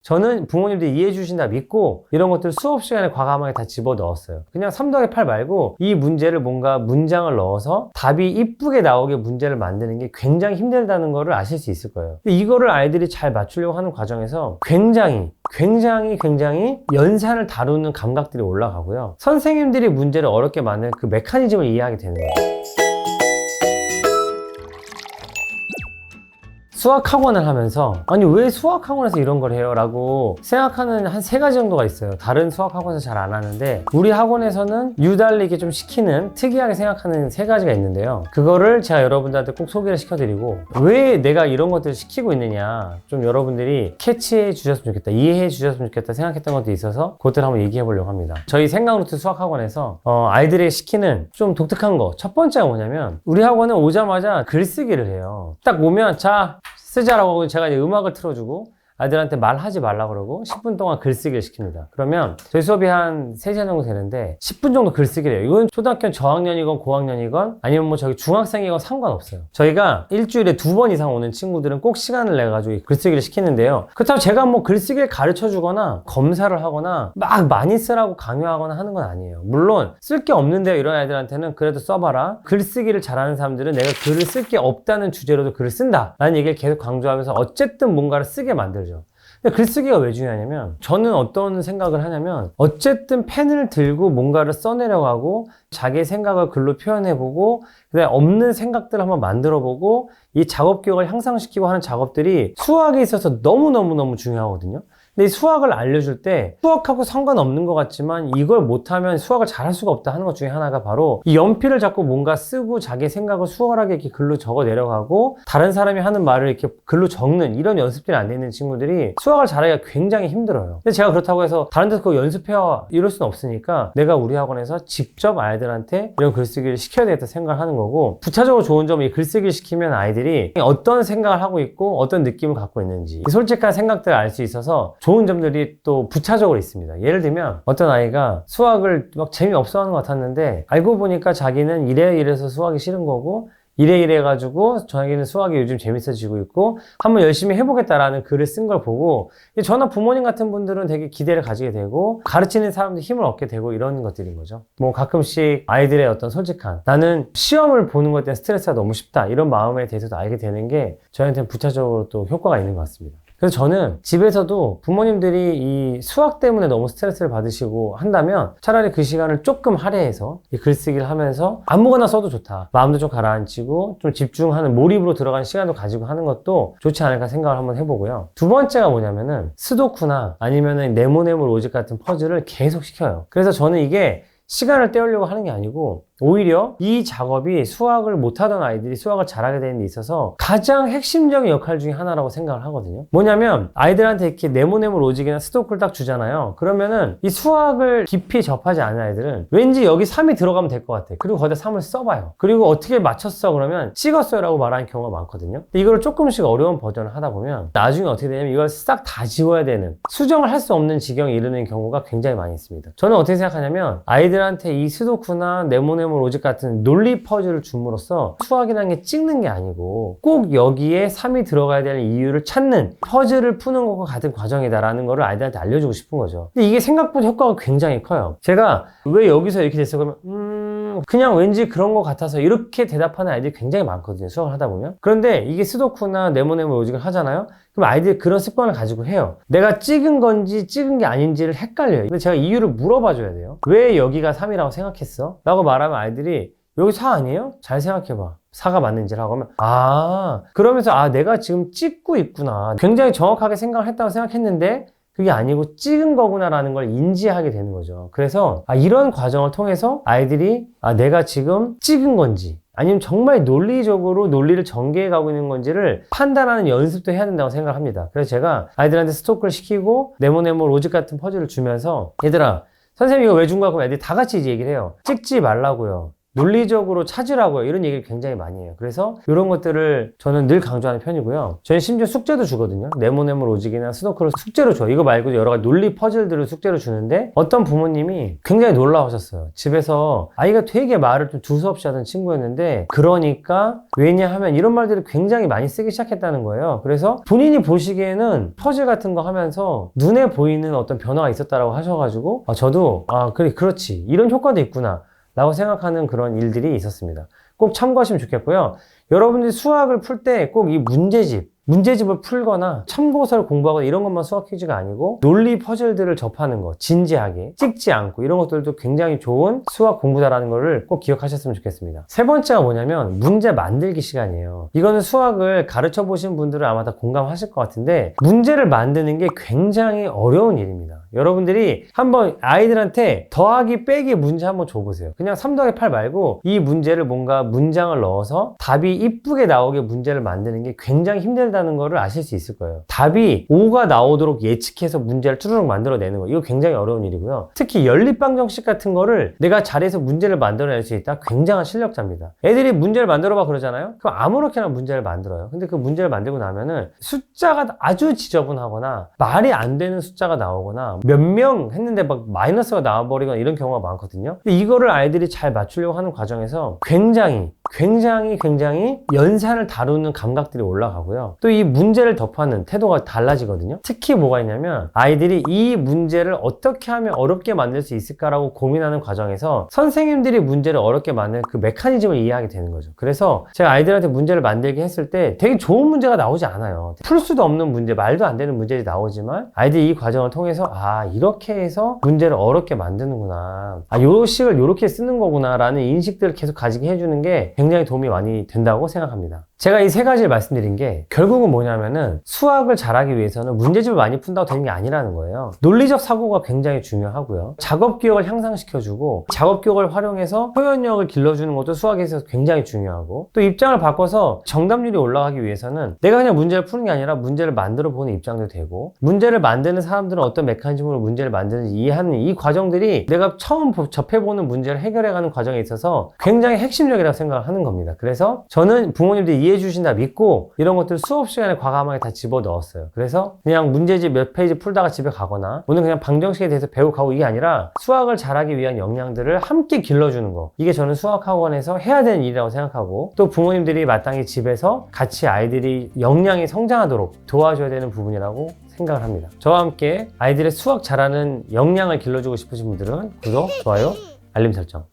저는 부모님들이 이해해 주신다 믿고 이런 것들 수업 시간에 과감하게 다 집어넣었어요. 그냥 3 더하기 8 말고 이 문제를 뭔가 문장을 넣어서 답이 이쁘게 나오게 문제를 만드는 게 굉장히 힘들다는 거를 아실 수 있을 거예요. 근데 이거를 아이들이 잘 맞추려고 하는 과정에서 굉장히 연산을 다루는 감각들이 올라가고요. 선생님들이 문제를 어렵게 만드는 그 메커니즘을 이해하게 되는 거예요. 수학학원을 하면서 아니 왜 수학학원에서 이런 걸 해요? 라고 생각하는 한 3가지 정도가 있어요. 다른 수학학원에서 잘 안 하는데 우리 학원에서는 유달리게 좀 시키는 특이하게 생각하는 3가지가 있는데요. 그거를 제가 여러분들한테 꼭 소개를 시켜드리고 왜 내가 이런 것들을 시키고 있느냐 좀 여러분들이 캐치해 주셨으면 좋겠다, 이해해 주셨으면 좋겠다 생각했던 것도 있어서 그것들을 한번 얘기해 보려고 합니다. 저희 생각루트 수학학원에서 아이들에게 시키는 좀 독특한 거 첫 번째가 뭐냐면 우리 학원은 오자마자 글쓰기를 해요. 딱 오면 자 쓰자라고 하고 제가 이제 음악을 틀어주고 아이들한테 말하지 말라고 그러고 10분 동안 글쓰기를 시킵니다. 그러면 저희 수업이 한 3시간 정도 되는데 10분 정도 글쓰기를 해요. 이건 초등학교 저학년이건 고학년이건 아니면 뭐 저기 중학생이건 상관없어요. 저희가 일주일에 2번 이상 오는 친구들은 꼭 시간을 내가지고 글쓰기를 시키는데요. 그렇다고 제가 뭐 글쓰기를 가르쳐 주거나 검사를 하거나 막 많이 쓰라고 강요하거나 하는 건 아니에요. 물론 쓸 게 없는데요. 이런 아이들한테는 그래도 써봐라. 글쓰기를 잘하는 사람들은 내가 글을 쓸 게 없다는 주제로도 글을 쓴다 라는 얘기를 계속 강조하면서 어쨌든 뭔가를 쓰게 만들죠. 근데 글쓰기가 왜 중요하냐면 저는 어떤 생각을 하냐면 어쨌든 펜을 들고 뭔가를 써내려가고 자기의 생각을 글로 표현해보고 그다음에 없는 생각들을 한번 만들어보고 이 작업 기억을 향상시키고 하는 작업들이 수학에 있어서 너무너무 중요하거든요. 근데 이 수학을 알려줄 때 수학하고 상관없는 것 같지만 이걸 못하면 수학을 잘할 수가 없다 하는 것 중에 하나가 바로 이 연필을 잡고 뭔가 쓰고 자기의 생각을 수월하게 이렇게 글로 적어 내려가고 다른 사람이 하는 말을 이렇게 글로 적는 이런 연습들이 안 돼 있는 친구들이 수학을 잘하기가 굉장히 힘들어요. 근데 제가 그렇다고 해서 다른 데서 그거 연습해와 이럴 수는 없으니까 내가 우리 학원에서 직접 아이들한테 이런 글쓰기를 시켜야 되겠다 생각을 하는 거고 부차적으로 좋은 점은 이 글쓰기를 시키면 아이들이 어떤 생각을 하고 있고 어떤 느낌을 갖고 있는지 솔직한 생각들을 알 수 있어서 좋은 점들이 또 부차적으로 있습니다. 예를 들면 어떤 아이가 수학을 막 재미없어 하는 것 같았는데 알고 보니까 자기는 이래서 수학이 싫은 거고 이래 해가지고 자기는 수학이 요즘 재밌어지고 있고 한번 열심히 해보겠다라는 글을 쓴 걸 보고 저나 부모님 같은 분들은 되게 기대를 가지게 되고 가르치는 사람들 힘을 얻게 되고 이런 것들인 거죠. 뭐 가끔씩 아이들의 어떤 솔직한 나는 시험을 보는 것 때문에 스트레스가 너무 쉽다 이런 마음에 대해서도 알게 되는 게 저희한테는 부차적으로 또 효과가 있는 것 같습니다. 그래서 저는 집에서도 부모님들이 이 수학 때문에 너무 스트레스를 받으시고 한다면 차라리 그 시간을 조금 할애해서 이 글쓰기를 하면서 아무거나 써도 좋다. 마음도 좀 가라앉히고 좀 집중하는 몰입으로 들어가는 시간도 가지고 하는 것도 좋지 않을까 생각을 한번 해보고요. 두 번째가 뭐냐면은 스도쿠나 아니면은 네모네모 로직 같은 퍼즐을 계속 시켜요. 그래서 저는 이게 시간을 때우려고 하는 게 아니고 오히려 이 작업이 수학을 못하던 아이들이 수학을 잘하게 되는 데 있어서 가장 핵심적인 역할 중에 하나라고 생각을 하거든요. 뭐냐면 아이들한테 이렇게 네모네모 로직이나 스도크를 딱 주잖아요. 그러면은 이 수학을 깊이 접하지 않은 아이들은 왠지 여기 3이 들어가면 될 것 같아. 그리고 거기다 3을 써봐요. 그리고 어떻게 맞췄어? 그러면 찍었어요 라고 말하는 경우가 많거든요. 근데 이걸 조금씩 어려운 버전을 하다 보면 나중에 어떻게 되냐면 이걸 싹 다 지워야 되는 수정을 할 수 없는 지경에 이르는 경우가 굉장히 많이 있습니다. 저는 어떻게 생각하냐면 아이들한테 이 스도크나 네모네모 로직 같은 논리 퍼즐을 줌으로써 수학이라는 게 찍는 게 아니고 꼭 여기에 3이 들어가야 되는 이유를 찾는 퍼즐을 푸는 것과 같은 과정이다라는 거를 아이들한테 알려주고 싶은 거죠. 근데 이게 생각보다 효과가 굉장히 커요. 제가 왜 여기서 이렇게 됐어? 그러면 그냥 왠지 그런 것 같아서 이렇게 대답하는 아이들이 굉장히 많거든요. 수학을 하다 보면. 그런데 이게 스도쿠나 네모네모 로직을 하잖아요. 그럼 아이들이 그런 습관을 가지고 해요. 내가 찍은 건지 찍은 게 아닌지를 헷갈려요. 근데 제가 이유를 물어봐 줘야 돼요. 왜 여기가 3이라고 생각했어? 라고 말하면 아이들이 여기 4 아니에요? 잘 생각해봐. 4가 맞는지를 하고 하면 그러면서 내가 지금 찍고 있구나. 굉장히 정확하게 생각을 했다고 생각했는데 그게 아니고 찍은 거구나라는 걸 인지하게 되는 거죠. 그래서 이런 과정을 통해서 아이들이 내가 지금 찍은 건지 아니면 정말 논리적으로 논리를 전개해 가고 있는 건지를 판단하는 연습도 해야 된다고 생각을 합니다. 그래서 제가 아이들한테 스토크를 시키고 네모네모 로직 같은 퍼즐을 주면서 얘들아 선생님이 이거 왜 준 거야? 그럼 애들이 다 같이 이제 얘기를 해요. 찍지 말라고요. 논리적으로 찾으라고요. 이런 얘기를 굉장히 많이 해요. 그래서 이런 것들을 저는 늘 강조하는 편이고요. 저는 심지어 숙제도 주거든요. 네모네모 로직이나 스노크를 숙제로 줘요. 이거 말고도 여러 가지 논리 퍼즐들을 숙제로 주는데 어떤 부모님이 굉장히 놀라우셨어요. 집에서 아이가 되게 말을 좀 두서없이 하던 친구였는데 그러니까 왜냐하면 이런 말들을 굉장히 많이 쓰기 시작했다는 거예요. 그래서 본인이 보시기에는 퍼즐 같은 거 하면서 눈에 보이는 어떤 변화가 있었다라고 하셔가지고 저도 그래 그렇지 이런 효과도 있구나 라고 생각하는 그런 일들이 있었습니다. 꼭 참고하시면 좋겠고요. 여러분들이 수학을 풀 때 꼭 이 문제집을 풀거나 참고서를 공부하거나 이런 것만 수학 퀴즈가 아니고 논리 퍼즐들을 접하는 거 진지하게 찍지 않고 이런 것들도 굉장히 좋은 수학 공부다라는 거를 꼭 기억하셨으면 좋겠습니다. 세 번째가 뭐냐면 문제 만들기 시간이에요. 이거는 수학을 가르쳐 보신 분들은 아마 다 공감하실 것 같은데 문제를 만드는 게 굉장히 어려운 일입니다. 여러분들이 한번 아이들한테 더하기 빼기 문제 한번 줘보세요. 그냥 3 더하기 8 말고 이 문제를 뭔가 문장을 넣어서 답이 이쁘게 나오게 문제를 만드는 게 굉장히 힘들다는 거를 아실 수 있을 거예요. 답이 5가 나오도록 예측해서 문제를 쭈르륵 만들어내는 거 이거 굉장히 어려운 일이고요. 특히 연립방정식 같은 거를 내가 잘해서 문제를 만들어낼 수 있다? 굉장한 실력자입니다. 애들이 문제를 만들어봐 그러잖아요? 그럼 아무렇게나 문제를 만들어요. 근데 그 문제를 만들고 나면은 숫자가 아주 지저분하거나 말이 안 되는 숫자가 나오거나 몇 명 했는데 막 마이너스가 나와버리거나 이런 경우가 많거든요. 근데 이거를 아이들이 잘 맞추려고 하는 과정에서 굉장히 연산을 다루는 감각들이 올라가고요. 또 이 문제를 접하는 태도가 달라지거든요. 특히 뭐가 있냐면 아이들이 이 문제를 어떻게 하면 어렵게 만들 수 있을까라고 고민하는 과정에서 선생님들이 문제를 어렵게 만드는 그 메커니즘을 이해하게 되는 거죠. 그래서 제가 아이들한테 문제를 만들게 했을 때 되게 좋은 문제가 나오지 않아요. 풀 수도 없는 문제, 말도 안 되는 문제들이 나오지만 아이들이 이 과정을 통해서 이렇게 해서 문제를 어렵게 만드는구나. 요 식을 이렇게 쓰는 거구나 라는 인식들을 계속 가지게 해주는 게 굉장히 도움이 많이 된다고 생각합니다. 제가 이 세 가지를 말씀드린 게 결국은 뭐냐면은 수학을 잘하기 위해서는 문제집을 많이 푼다고 되는 게 아니라는 거예요. 논리적 사고가 굉장히 중요하고요. 작업 기억을 향상시켜주고 작업 기억을 활용해서 표현력을 길러주는 것도 수학에서 굉장히 중요하고 또 입장을 바꿔서 정답률이 올라가기 위해서는 내가 그냥 문제를 푸는 게 아니라 문제를 만들어 보는 입장도 되고 문제를 만드는 사람들은 어떤 메커니즘으로 문제를 만드는지 이해하는 이 과정들이 내가 처음 접해보는 문제를 해결해가는 과정에 있어서 굉장히 핵심적이라고 생각을 하는 겁니다. 그래서 저는 부모님들이 이해해 주신다 믿고 이런 것들 수업 시간에 과감하게 다 집어넣었어요. 그래서 그냥 문제집 몇 페이지 풀다가 집에 가거나 오늘 그냥 방정식에 대해서 배우고 가고 이게 아니라 수학을 잘하기 위한 역량들을 함께 길러주는 거 이게 저는 수학학원에서 해야 되는 일이라고 생각하고 또 부모님들이 마땅히 집에서 같이 아이들이 역량이 성장하도록 도와줘야 되는 부분이라고 생각을 합니다. 저와 함께 아이들의 수학 잘하는 역량을 길러주고 싶으신 분들은 구독, 좋아요, 알림 설정